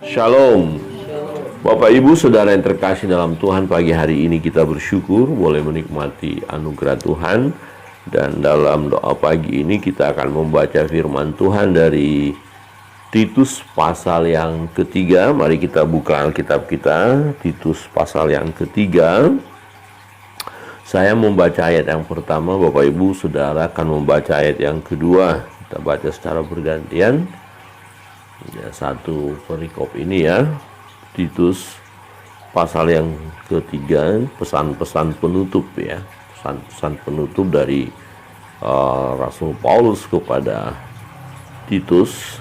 Shalom. Bapak Ibu Saudara yang terkasih dalam Tuhan, pagi hari ini kita bersyukur boleh menikmati anugerah Tuhan. Dan dalam doa pagi ini kita akan membaca firman Tuhan dari Titus pasal yang ketiga. Mari kita buka Alkitab kita, Titus pasal yang ketiga. Saya membaca ayat yang pertama, Bapak Ibu Saudara akan membaca ayat yang kedua. Kita baca secara bergantian. Ya, satu perikop ini ya, Titus pasal yang ketiga, pesan-pesan penutup ya, pesan-pesan penutup dari Rasul Paulus kepada Titus.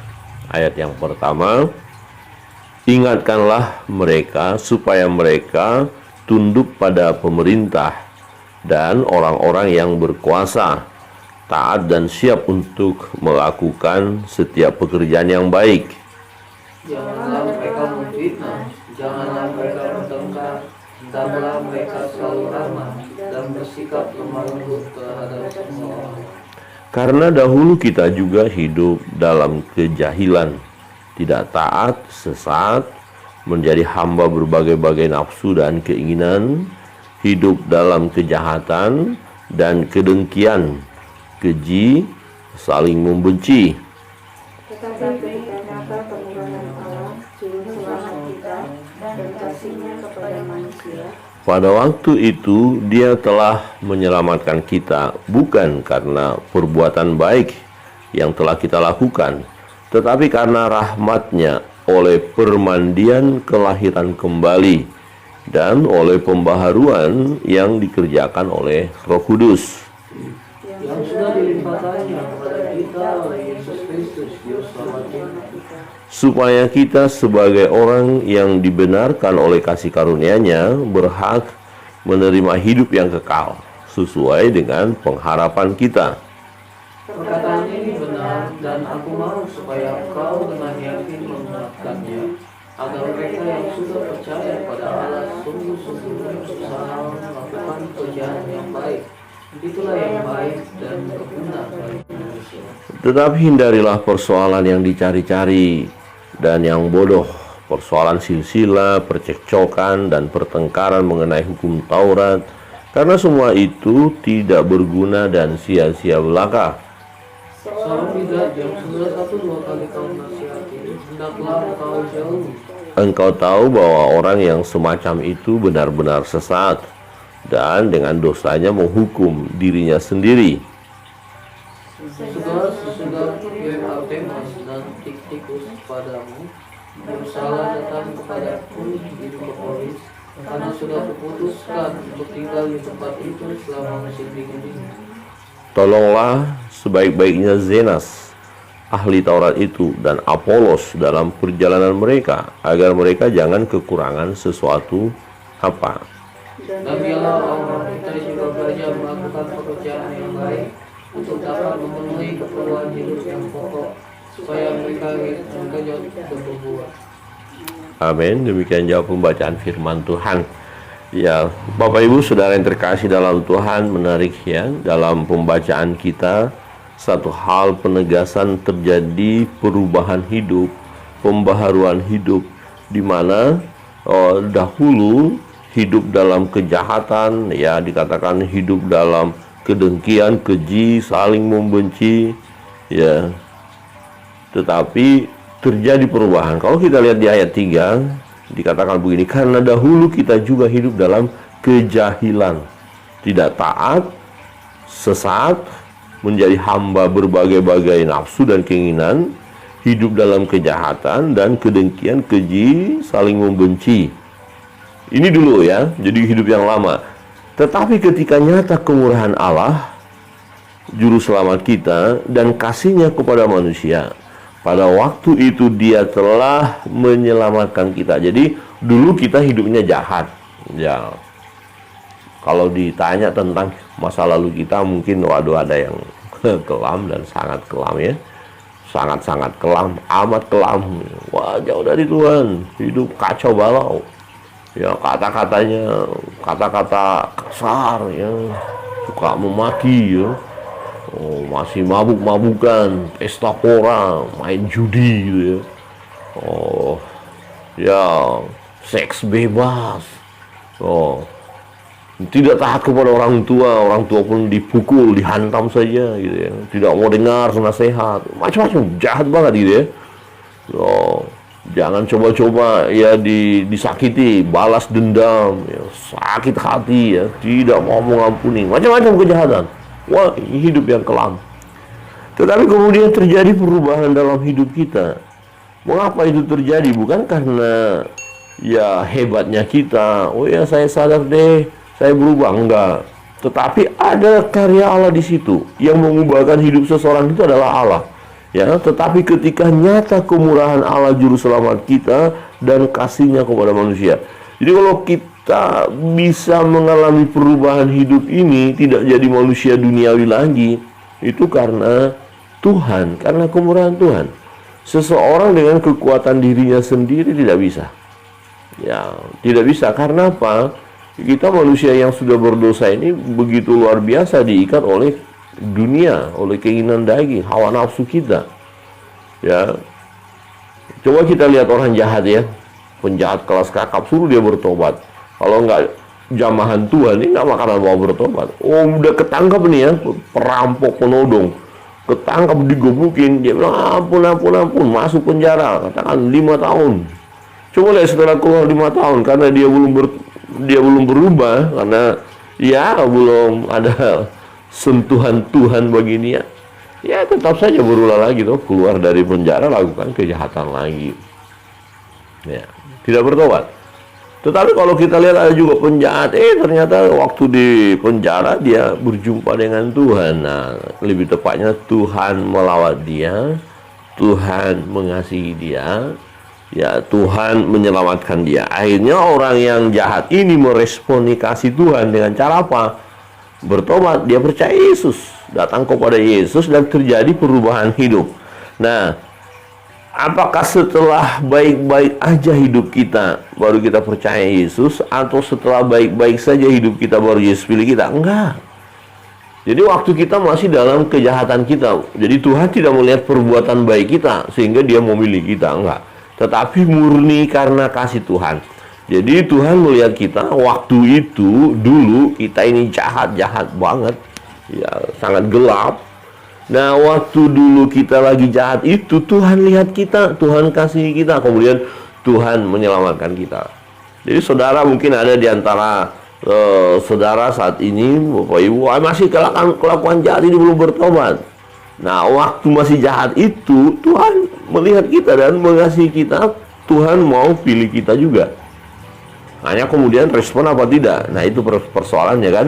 Ayat yang pertama, ingatkanlah mereka supaya mereka tunduk pada pemerintah dan orang-orang yang berkuasa, taat dan siap untuk melakukan setiap pekerjaan yang baik. Janganlah mereka memfitnah, janganlah mereka bertengkar, hendaklah mereka selalu ramah dan bersikap lemah lembut terhadap semua orang. Karena dahulu kita juga hidup dalam kejahilan, tidak taat, sesat, menjadi hamba berbagai-bagai nafsu dan keinginan, hidup dalam kejahatan dan kedengkian, keji, saling membenci. Tetapi ketika nyata kemurahan Allah, juru selamat kita, dan kasih-Nya kepada manusia, Pada waktu itu Dia telah menyelamatkan kita bukan karena perbuatan baik yang telah kita lakukan, tetapi karena rahmat-Nya oleh permandian kelahiran kembali dan oleh pembaharuan yang dikerjakan oleh Roh Kudus, Yang sudah dilimpahkannya kepada kita oleh Yesus Kristus, Juru Selamat kita. supaya kita sebagai orang yang dibenarkan oleh kasih karunia-Nya berhak menerima hidup yang kekal sesuai dengan pengharapan kita. Perkataan ini benar dan aku mau supaya kau dengan yakin menguatkannya, agar mereka yang sudah percaya pada Allah sungguh-sungguh berusaha melakukan pekerjaan yang baik. Itulah yang baik dan benar bagi manusia. Tetapi hindarilah persoalan yang dicari-cari dan yang bodoh, persoalan silsilah, percekcokan, dan pertengkaran mengenai hukum Taurat, karena semua itu tidak berguna dan sia-sia belaka. Seorang bidat yang sudah satu dua kali kau nasihati, hendaklah kau jauhi. Engkau tahu bahwa orang yang semacam itu benar-benar sesat dan dengan dosanya menghukum dirinya sendiri. Segala sesudah kirim Artemas dan Tikhikus padamu, berusaha datang kepadaku di Nikopolis, karena sudah kuputuskan untuk tinggal di tempat itu selama musim dingin ini. Tolonglah sebaik-baiknya Zenas, ahli Taurat itu, dan Apolos dalam perjalanan mereka, agar mereka jangan kekurangan sesuatu apa. Dan biarlah orang kita juga belajar melakukan pekerjaan yang baik untuk dapat memenuhi keperluan hidup yang pokok, supaya mereka jauh berbuat. Amin. Demikian jawab pembacaan firman Tuhan. Ya, Bapak Ibu Saudara yang terkasih dalam Tuhan, menarik ya, dalam pembacaan kita satu hal penegasan terjadi perubahan hidup, pembaharuan hidup, di mana dahulu hidup dalam kejahatan, ya dikatakan hidup dalam kedengkian, keji, saling membenci, ya. Tetapi terjadi perubahan. Kalau kita lihat di ayat 3, dikatakan begini, karena dahulu kita juga hidup dalam kejahilan, tidak taat, sesat, menjadi hamba berbagai-bagai nafsu dan keinginan, hidup dalam kejahatan dan kedengkian, keji, saling membenci. Ini dulu ya, jadi hidup yang lama. Tetapi ketika nyata kemurahan Allah, Juru Selamat kita, dan kasih-Nya kepada manusia, pada waktu itu Dia telah menyelamatkan kita. Jadi dulu kita hidupnya jahat. Ya, kalau ditanya tentang masa lalu kita, mungkin waduh ada yang kelam dan sangat kelam ya. Sangat-sangat kelam, amat kelam. Wah, jauh dari Tuhan, hidup kacau balau. Ya, kata-katanya kata-kata kasar ya, suka memaki ya, masih mabuk-mabukan, pesta pora, main judi gitu ya. ya seks bebas, oh tidak taat kepada orang tua pun dipukul, dihantam saja gitu ya, tidak mau dengar nasihat, macam-macam, jahat banget gitu ya. Oh, jangan coba-coba ya disakiti, balas dendam, ya, sakit hati ya, tidak mau mengampuni, macam-macam kejahatan. Wah, hidup yang kelam. Tetapi kemudian terjadi perubahan dalam hidup kita. Mengapa itu terjadi? Bukan karena ya hebatnya kita, oh ya saya sadar deh, saya berubah, enggak. Tetapi ada karya Allah di situ yang mengubahkan hidup seseorang, itu adalah Allah. Ya, tetapi ketika nyata kemurahan Allah juru selamat kita dan kasihnya kepada manusia. Jadi kalau kita bisa mengalami perubahan hidup ini, tidak jadi manusia duniawi lagi, itu karena Tuhan, karena kemurahan Tuhan. Seseorang dengan kekuatan dirinya sendiri tidak bisa. Ya, tidak bisa. Karena apa? Kita manusia yang sudah berdosa ini begitu luar biasa diikat oleh dunia, oleh keinginan daging, hawa nafsu kita. Ya, coba kita lihat orang jahat ya, penjahat kelas kakap, suruh dia bertobat. Kalau nggak jamahan Tuhan, ini nggak bakalan mau bertobat. Oh, udah ketangkap nih ya, perampok, penodong, ketangkap digebukin, dia bilang ampun, masuk penjara, katakan 5 tahun. Coba lihat setelah keluar 5 tahun, karena dia belum berubah, karena ya belum ada sentuhan Tuhan bagi dia, ya tetap saja berulang lagi tuh, keluar dari penjara lakukan kejahatan lagi, ya tidak bertobat. Tetapi kalau kita lihat ada juga penjahat, ternyata waktu di penjara dia berjumpa dengan Tuhan. Nah, lebih tepatnya Tuhan melawat dia, Tuhan mengasihi dia, ya Tuhan menyelamatkan dia. Akhirnya orang yang jahat ini meresponi kasih Tuhan dengan cara apa? Bertobat, dia percaya Yesus, datang kepada Yesus dan terjadi perubahan hidup. Nah, apakah setelah baik-baik aja hidup kita baru kita percaya Yesus, atau setelah baik-baik saja hidup kita baru Yesus pilih kita? Enggak. Jadi waktu kita masih dalam kejahatan kita, jadi Tuhan tidak melihat perbuatan baik kita sehingga dia memilih kita, enggak. Tetapi murni karena kasih Tuhan. Jadi Tuhan melihat kita waktu itu, dulu kita ini jahat banget, ya sangat gelap. Nah, waktu dulu kita lagi jahat itu, Tuhan lihat kita, Tuhan kasih kita, kemudian Tuhan menyelamatkan kita. Jadi saudara mungkin ada di antara saudara saat ini, Bapak Ibu, masih kelakuan jahat ini belum bertobat. Nah, waktu masih jahat itu, Tuhan melihat kita dan mengasihi kita, Tuhan mau pilih kita juga. Hanya kemudian respon apa tidak, nah itu persoalannya kan.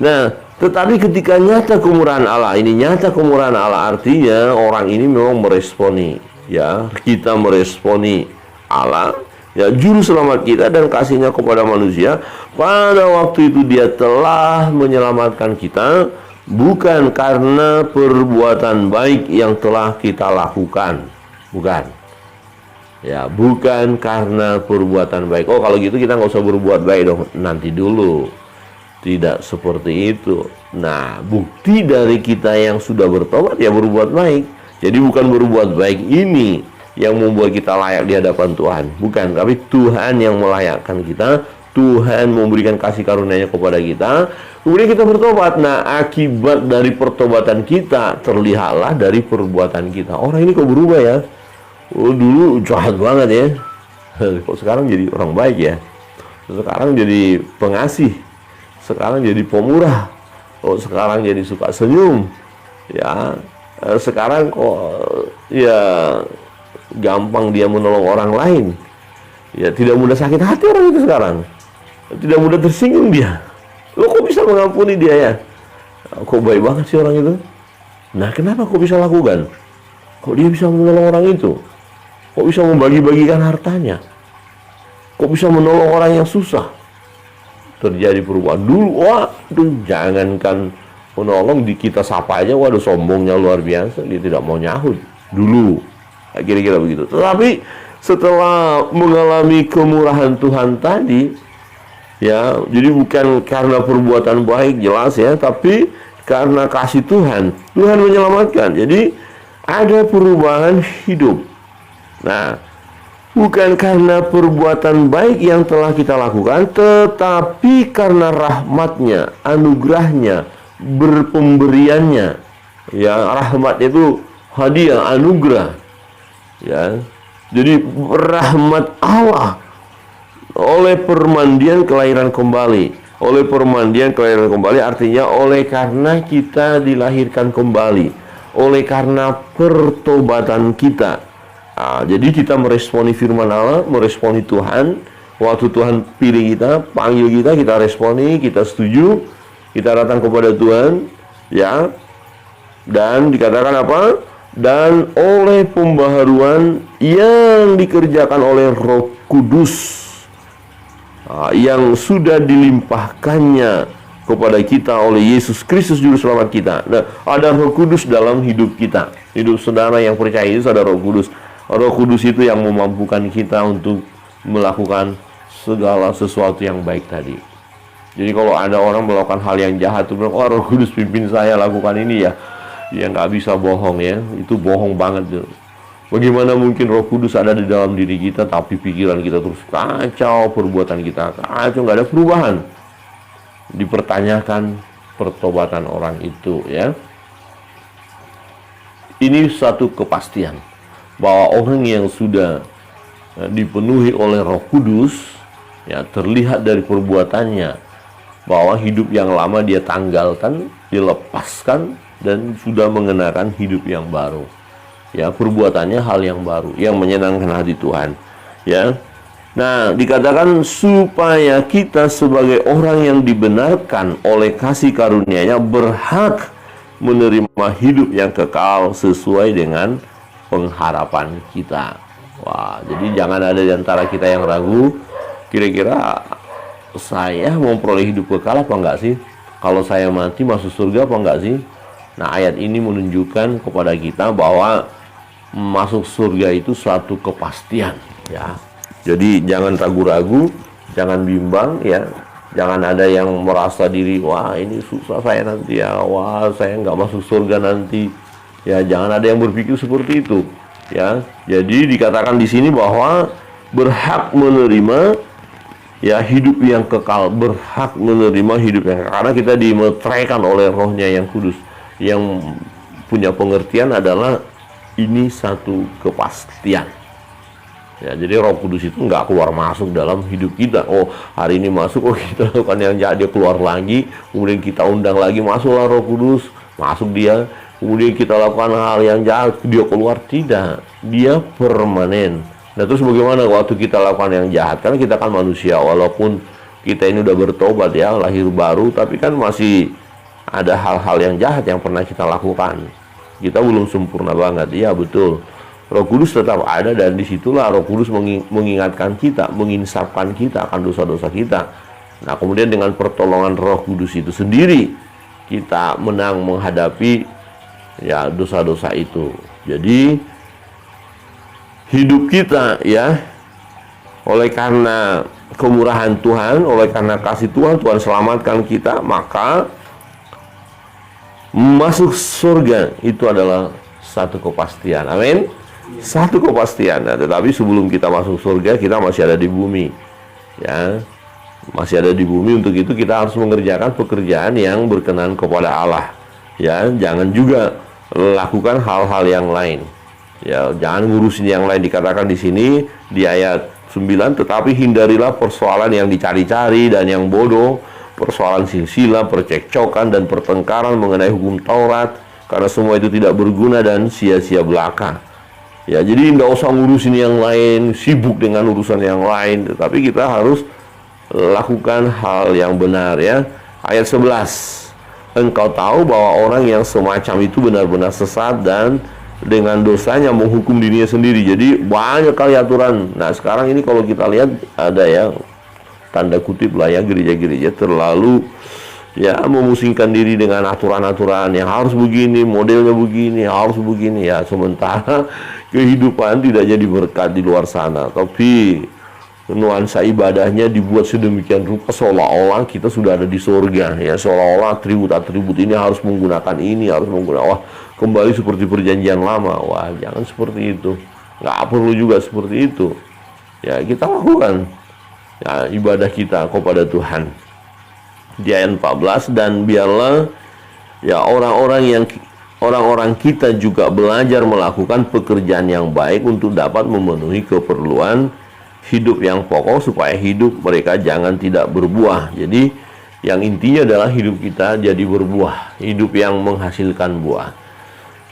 Nah, tetapi ketika nyata kemurahan Allah, ini nyata kemurahan Allah artinya orang ini memang meresponi, ya kita meresponi Allah, ya juru selamat kita dan kasihnya kepada manusia. Pada waktu itu dia telah menyelamatkan kita, bukan karena perbuatan baik yang telah kita lakukan, bukan. Ya, bukan karena perbuatan baik. Oh, kalau gitu kita nggak usah berbuat baik dong, nanti dulu. Tidak seperti itu. Nah, bukti dari kita yang sudah bertobat ya berbuat baik. Jadi bukan berbuat baik ini yang membuat kita layak di hadapan Tuhan, bukan. Tapi Tuhan yang melayakkan kita. Tuhan memberikan kasih karunia-Nya kepada kita, kemudian kita bertobat. Nah, akibat dari pertobatan kita terlihatlah dari perbuatan kita. Orang ini kok berubah ya? Oh, dulu jahat banget ya, kok sekarang jadi orang baik ya? Sekarang jadi pengasih, sekarang jadi pemurah, oh sekarang jadi suka senyum, ya sekarang kok ya gampang dia menolong orang lain, ya tidak mudah sakit hati orang itu sekarang, tidak mudah tersinggung dia. Lo kok bisa mengampuni dia ya? Kok baik banget sih orang itu? Nah, kenapa kok bisa lakukan? Kok dia bisa menolong orang itu? Kok bisa membagi-bagikan hartanya? Kok bisa menolong orang yang susah? Terjadi perubahan. Dulu, waduh, jangankan menolong, di kita sapa aja, waduh sombongnya luar biasa, dia tidak mau nyahut. Dulu, kira-kira begitu. Tetapi setelah mengalami kemurahan Tuhan tadi, ya, jadi bukan karena perbuatan baik, jelas ya, tapi karena kasih Tuhan, Tuhan menyelamatkan. Jadi ada perubahan hidup. Nah, bukan karena perbuatan baik yang telah kita lakukan, tetapi karena rahmatnya, anugerahnya, berpemberiannya. Ya, rahmat itu hadiah, anugerah. Ya, jadi rahmat Allah oleh permandian kelahiran kembali. Oleh permandian kelahiran kembali artinya oleh karena kita dilahirkan kembali, oleh karena pertobatan kita. Nah, jadi kita meresponi firman Allah, meresponi Tuhan. Waktu Tuhan pilih kita, panggil kita, kita responi, kita setuju, kita datang kepada Tuhan, ya. Dan dikatakan apa? Dan oleh pembaharuan yang dikerjakan oleh Roh Kudus, yang sudah dilimpahkannya kepada kita oleh Yesus Kristus Juru Selamat kita. Nah, ada Roh Kudus dalam hidup kita. Hidup saudara yang percaya Yesus ada Roh Kudus. Roh Kudus itu yang memampukan kita untuk melakukan segala sesuatu yang baik tadi. Jadi kalau ada orang melakukan hal yang jahat, itu bilang, oh Roh Kudus pimpin saya lakukan ini ya. Ya nggak bisa bohong ya, itu bohong banget tuh. Bagaimana mungkin Roh Kudus ada di dalam diri kita, tapi pikiran kita terus kacau, perbuatan kita kacau, nggak ada perubahan. Dipertanyakan pertobatan orang itu ya. Ini satu kepastian bahwa orang yang sudah dipenuhi oleh Roh Kudus, ya terlihat dari perbuatannya bahwa hidup yang lama dia tanggalkan, dilepaskan, dan sudah mengenakan hidup yang baru. Ya, perbuatannya hal yang baru, yang menyenangkan hati Tuhan. Ya, nah dikatakan supaya kita sebagai orang yang dibenarkan oleh kasih karunia-Nya berhak menerima hidup yang kekal sesuai dengan pengharapan kita. Wah, jadi jangan ada di antara kita yang ragu, kira-kira saya mau memperoleh hidup kekal apa enggak sih? Kalau saya mati masuk surga apa enggak sih? Nah, ayat ini menunjukkan kepada kita bahwa masuk surga itu suatu kepastian, ya. Jadi jangan ragu-ragu, jangan bimbang, ya. Jangan ada yang merasa diri, wah ini susah saya nanti ya, wah saya nggak masuk surga nanti. Ya, jangan ada yang berpikir seperti itu, ya. Jadi dikatakan di sini bahwa berhak menerima ya hidup yang kekal, berhak menerima hidup yang kekal, karena kita dimeteraikan oleh Roh-Nya yang kudus. Yang punya pengertian adalah ini satu kepastian. Ya, jadi Roh Kudus itu nggak keluar masuk dalam hidup kita. Oh, hari ini masuk, oh kita lakukan yang jahat, dia keluar lagi, kemudian kita undang lagi, masuklah Roh Kudus, masuk dia. Kemudian kita lakukan hal yang jahat, dia keluar. Tidak, dia permanen. Nah, terus bagaimana waktu kita lakukan yang jahat? Karena kita kan manusia, walaupun kita ini udah bertobat ya, lahir baru, tapi kan masih ada hal-hal yang jahat yang pernah kita lakukan. Kita belum sempurna banget, ya betul. Roh Kudus tetap ada, dan disitulah Roh Kudus mengingatkan kita, menginsapkan kita akan dosa-dosa kita. Nah, kemudian dengan pertolongan Roh Kudus itu sendiri, kita menang menghadapi ya dosa-dosa itu. Jadi hidup kita ya, oleh karena kemurahan Tuhan, oleh karena kasih Tuhan, Tuhan selamatkan kita, maka masuk surga itu adalah satu kepastian. Amin. Satu kepastian. Nah, tetapi sebelum kita masuk surga, kita masih ada di bumi. Ya. Masih ada di bumi, untuk itu kita harus mengerjakan pekerjaan yang berkenan kepada Allah. Ya, jangan juga lakukan hal-hal yang lain. Ya, jangan ngurusin yang lain. Dikatakan di sini di ayat 9, tetapi hindarilah persoalan yang dicari-cari dan yang bodoh, persoalan silsilah, percekcokan dan pertengkaran mengenai hukum Taurat, karena semua itu tidak berguna dan sia-sia belaka. Ya, jadi nggak usah ngurusin yang lain, sibuk dengan urusan yang lain, tetapi kita harus lakukan hal yang benar ya. Ayat 11, engkau tahu bahwa orang yang semacam itu benar-benar sesat dan dengan dosanya menghukum dirinya sendiri. Jadi banyak kali aturan. Nah, sekarang ini kalau kita lihat ada ya, tanda kutip lah ya, gereja-gereja terlalu ya memusingkan diri dengan aturan-aturan yang harus begini, modelnya begini, harus begini ya. Sementara kehidupan tidak jadi berkat di luar sana, tapi nuansa ibadahnya dibuat sedemikian rupa seolah-olah kita sudah ada di surga ya, seolah-olah atribut-atribut ini harus menggunakan ini, harus menggunakan, wah kembali seperti perjanjian lama. Wah, jangan seperti itu, nggak perlu juga seperti itu ya kita lakukan ya, ibadah kita kepada Tuhan. Di ayat 14, dan biarlah ya orang-orang kita juga belajar melakukan pekerjaan yang baik untuk dapat memenuhi keperluan hidup yang pokok, supaya hidup mereka jangan tidak berbuah. Jadi yang intinya adalah hidup kita jadi berbuah, hidup yang menghasilkan buah.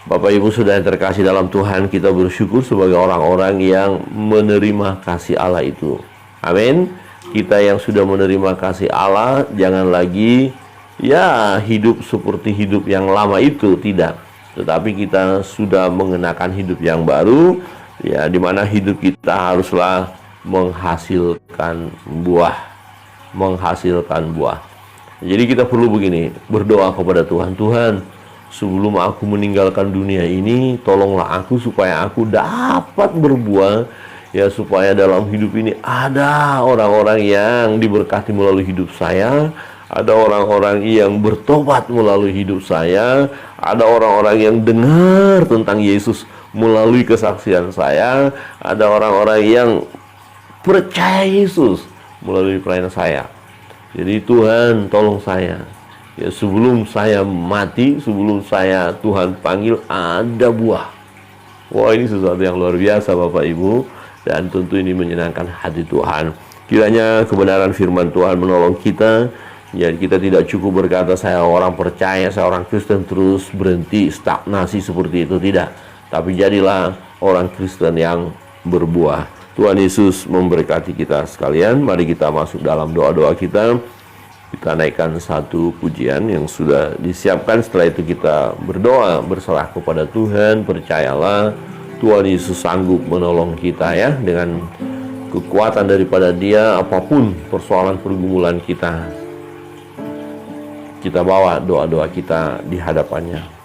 Bapak Ibu Saudara yang terkasih dalam Tuhan, kita bersyukur sebagai orang-orang yang menerima kasih Allah itu. Amin. Kita yang sudah menerima kasih Allah, jangan lagi ya hidup seperti hidup yang lama itu, tidak. Tetapi kita sudah mengenakan hidup yang baru, ya, di mana hidup kita haruslah menghasilkan buah. Jadi kita perlu begini, berdoa kepada Tuhan. Tuhan, sebelum aku meninggalkan dunia ini, tolonglah aku supaya aku dapat berbuah, ya, supaya dalam hidup ini ada orang-orang yang diberkati melalui hidup saya, ada orang-orang yang bertobat melalui hidup saya, ada orang-orang yang dengar tentang Yesus melalui kesaksian saya, ada orang-orang yang percaya Yesus melalui pelayanan saya. Jadi Tuhan, tolong saya, ya, sebelum saya mati, sebelum saya Tuhan panggil, ada buah. Wah, ini sesuatu yang luar biasa Bapak Ibu, dan tentu ini menyenangkan hati Tuhan. Kiranya kebenaran firman Tuhan menolong kita. Ya, kita tidak cukup berkata saya orang percaya, saya orang Kristen, terus berhenti stagnasi seperti itu, tidak. Tapi jadilah orang Kristen yang berbuah. Tuhan Yesus memberkati kita sekalian. Mari kita masuk dalam doa-doa kita. Kita naikkan satu pujian yang sudah disiapkan. Setelah itu kita berdoa, berserah kepada Tuhan. Percayalah Tuhan Yesus sanggup menolong kita, ya, dengan kekuatan daripada Dia. Apapun persoalan pergumulan kita, kita bawa doa-doa kita di hadapannya.